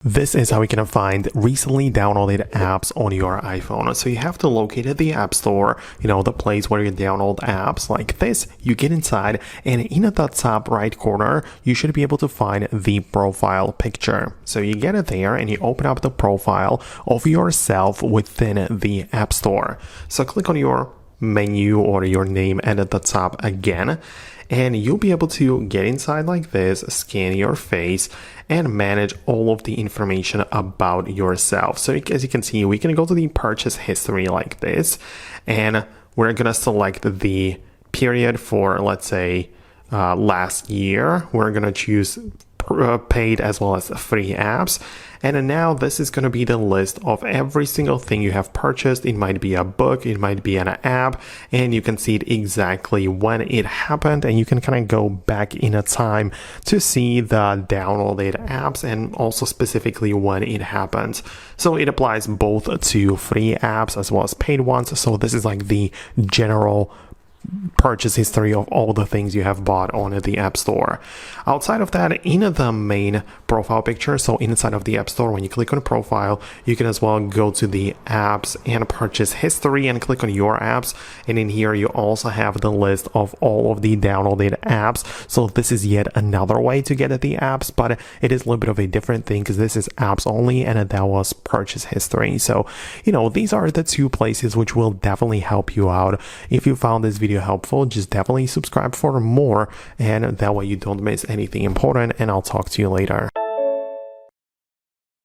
This is how you can find recently downloaded apps on your iPhone. So you have to locate the App Store, the place where you download apps like this. You get inside, and in the top right corner, you should be able to find the profile picture. So you get it there and you open up the profile of yourself within the App Store. So click on your menu or your name at the top again, and you'll be able to get inside like this, scan your face, and manage all of the information about yourself. So as you can see, we can go to the purchase history like this, and we're gonna select the period for, let's say, last year. We're gonna choose paid as well as free apps, and now this is going to be the list of every single thing you have purchased. It might be a book, it might be an app, and you can see it exactly when it happened, and you can kind of go back in a time to see the downloaded apps and also specifically when it happened. So it applies both to free apps as well as paid ones. So this is like the general purchase history of all the things you have bought on the App Store. Outside of that, in the main profile picture, so inside of the App Store, when you click on profile, you can as well go to the apps and purchase history and click on your apps, and in here you also have the list of all of the downloaded apps. So this is yet another way to get at the apps, but it is a little bit of a different thing because this is apps only and that was purchase history. So these are the two places which will definitely help you out. If you found this video helpful, just definitely subscribe for more, and that way you don't miss anything important, and I'll talk to you later.